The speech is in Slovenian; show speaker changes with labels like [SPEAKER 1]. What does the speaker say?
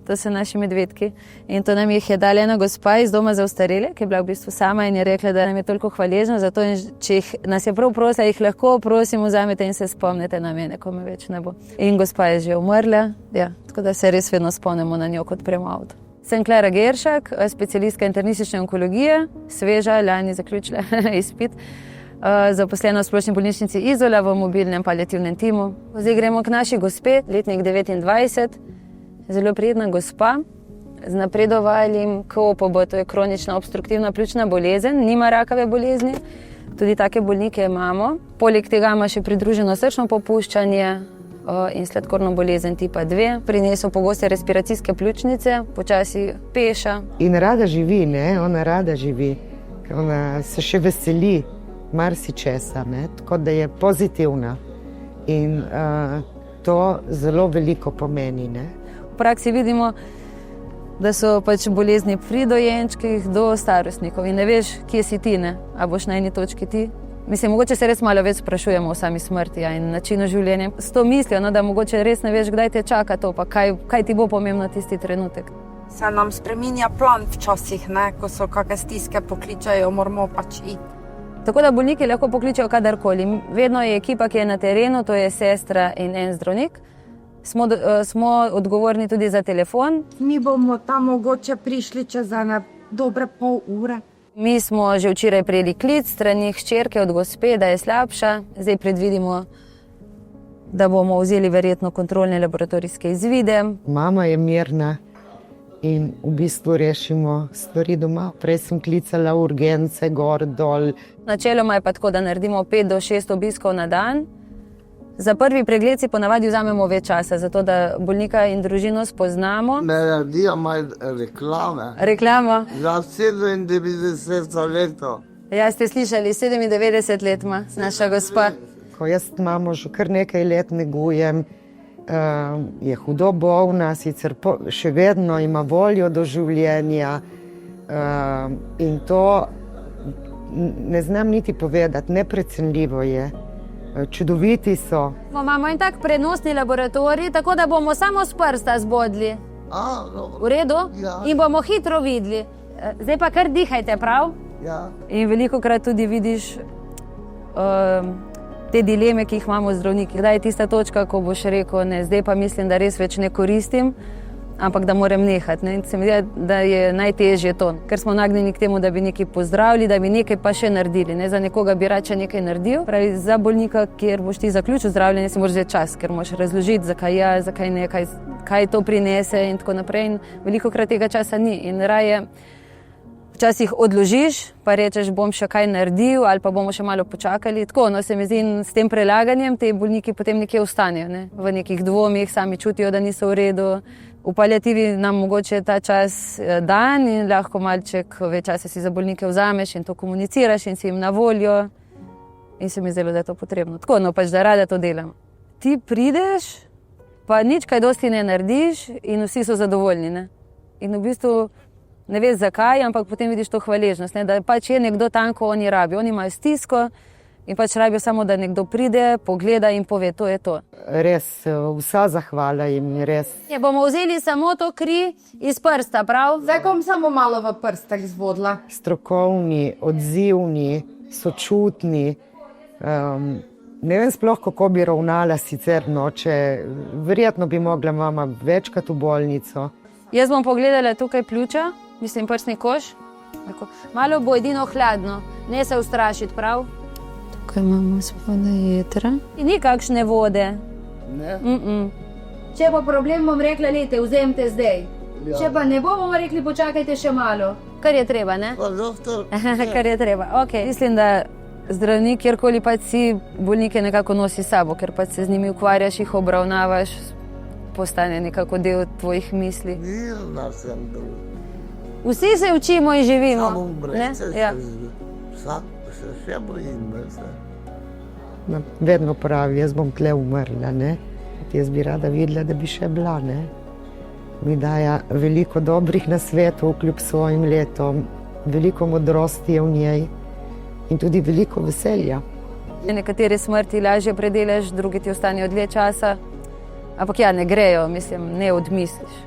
[SPEAKER 1] to so naši medvedki. In to nam jih je dala ena gospa iz doma za ostarele, ki je bila v bistvu sama in je rekla, da nam je toliko hvaležna za to, in če nas je prav prosila, jih lahko prosim vzamete in se spomnite na mene, ko me več ne bo. In gospa je že umrla, ja, tako da se res vedno spomnimo na njo, kot premo avto. Sem Klara Geršak, specialistka internistične onkologije, sveža, lani zaključila izpit. Zaposlena v splošni bolnišnici Izola v mobilnem paliativnem timu. Zdaj gremo k naši gospe, letnik 29, zelo prijetna gospa z napredovalnim KOPOB, to je kronična obstruktivna pljučna bolezen, nima rakave bolezni, tudi take bolnike imamo. Poleg tega ima še pridruženo srčno popuščanje in sladkorno bolezen tipa 2. Pri njej so pogoste respiracijske pljučnice, počasi peša.
[SPEAKER 2] In rada živi, ne? Ona rada živi, ona se še veseli marsičesa, ne? Tako da je pozitivna in to zelo veliko pomeni, ne?
[SPEAKER 1] V praksi vidimo, da so pač bolezni pri dojenčkih do starostnikov in ne veš, kje si ti, ne? A boš na eni točki ti? Mislim, mogoče se res malo več sprašujemo o sami smrti in načinu življenja. S to mislijo, no, da mogoče res ne veš, kdaj te čaka to, pa kaj ti bo pomembno tisti trenutek.
[SPEAKER 3] Se nam spreminja plan včasih, ne? Ko so kakšne stiske pokličajo, moramo pač iti.
[SPEAKER 1] Tako da bolniki lahko pokličajo kadarkoli. Vedno je ekipa, ki je na terenu, to je sestra in en zdravnik. Smo odgovorni tudi za telefon.
[SPEAKER 3] Mi bomo tam mogoče prišli čez ene dobre pol ure.
[SPEAKER 1] Mi smo že včeraj prejeli klic strani hčerke od gospe, da je slabša. Zdaj predvidimo, da bomo vzeli verjetno kontrolne laboratorijske izvide.
[SPEAKER 2] Mama je mirna in v bistvu rešimo stvari doma. Prej sem klicala urgence, gor, dol.
[SPEAKER 1] Načeloma je pa tako, da naredimo 5 do 6 obiskov na dan. Za prvi pregled si ponavadi vzamemo več časa, zato da bolnika in družino spoznamo.
[SPEAKER 4] Ne naredijo malo reklame.
[SPEAKER 1] Reklamo?
[SPEAKER 4] Za 97 leto.
[SPEAKER 1] Ja, ste slišali, 97 let ima naša gospa.
[SPEAKER 2] Ko jaz mamo že kar nekaj let negujem, je hudo bolna, sicer še vedno ima voljo do življenja in to ne znam niti povedati, neprecenljivo je. Čudoviti so.
[SPEAKER 1] Imamo en tak prenosni laboratorij, tako da bomo samo s prsta zbodli. V redu?
[SPEAKER 4] Ja.
[SPEAKER 1] In bomo hitro videli. Zdaj pa kar dihajte, prav?
[SPEAKER 4] Ja.
[SPEAKER 1] In velikokrat tudi vidiš te dileme, ki jih imamo zdravniki. Kdaj je tista točka, ko boš rekel, ne, zdaj pa mislim, da res več ne koristim, ampak da moram nehati. Ne? In se mi zdi, da je najtežje to, ker smo nagnjeni k temu, da bi nekaj pozdravili, da bi nekaj pa še naredili. Ne? Za nekoga bi rače nekaj naredil. Pravi, za bolnika, kjer boš ti zaključil zdravljenje, si moraš vzeti čas, ker moraš razložiti, zakaj ja, zakaj ne, kaj to prinese in tako naprej. In velikokrat tega časa ni. In raje včasih odložiš, pa rečeš, bom še kaj naredil ali pa bomo še malo počakali. Tako, no, se mi zdi, s tem prelaganjem te bolniki potem nekje ostanejo, ne? V nekih dvomih, sami čutijo, da niso v redu. V paliativi nam mogoče ta čas dan in lahko malček več časa si za bolnike vzameš in to komuniciraš in si jim na voljo. In se mi zdelo, da je to potrebno. Tako, no, pač da rada to delam. Ti prideš, pa nič kaj dosti ne narediš in vsi so zadovoljni, ne? In v bistvu ne veš zakaj, ampak potem vidiš to hvaležnost, ne? Da pač je nekdo tam, ko oni rabijo. Oni imajo stisko in pač rabijo samo, da nekdo pride, pogleda in pove, to je to.
[SPEAKER 2] Res, vsa zahvala jim, res.
[SPEAKER 1] Bomo vzeli samo to kri iz prsta, prav?
[SPEAKER 3] Zdaj bom samo malo v prstah zvodila.
[SPEAKER 2] Strokovni, odzivni, sočutni. Ne vem sploh, kako bi ravnala sicer, no, verjetno bi mogla mama večkrat v bolnico.
[SPEAKER 1] Jaz bom pogledala tukaj pljuča, mislim prsni koš. Malo bo edino hladno, ne se ustrašiti, prav? Tukaj imamo spodaj jetra. In ni kakšne vode.
[SPEAKER 4] Ne?
[SPEAKER 1] Če bo problem, bom rekla, lejte, vzemite zdaj.
[SPEAKER 4] Ja.
[SPEAKER 1] Če pa ne bomo rekli, počakajte še malo. Kar je treba, ne?
[SPEAKER 4] Pa doktor.
[SPEAKER 1] Kar je treba, okej. Mislim, da zdravnik, kjerkoli pač si, bolnike nekako nosi s sabo, ker pač se z njimi ukvarjaš, jih obravnavaš, postane nekako del tvojih misli.
[SPEAKER 4] Mirna sem tu.
[SPEAKER 1] Vsi se učimo in živimo.
[SPEAKER 4] Samo brece
[SPEAKER 1] Ja.
[SPEAKER 4] se še bojim, ne se.
[SPEAKER 2] Vedno pravi, jaz bom tle umrla, ne. Jaz bi rada videla, da bi še bila, ne. Mi daje veliko dobrih nasvetov kljub svojim letom, veliko modrosti je v njej in tudi veliko veselja.
[SPEAKER 1] Nekatere smrti lažje predelaš, drugi ti ostanejo dlje časa, ampak ja, ne grejo, mislim, ne odmisliš.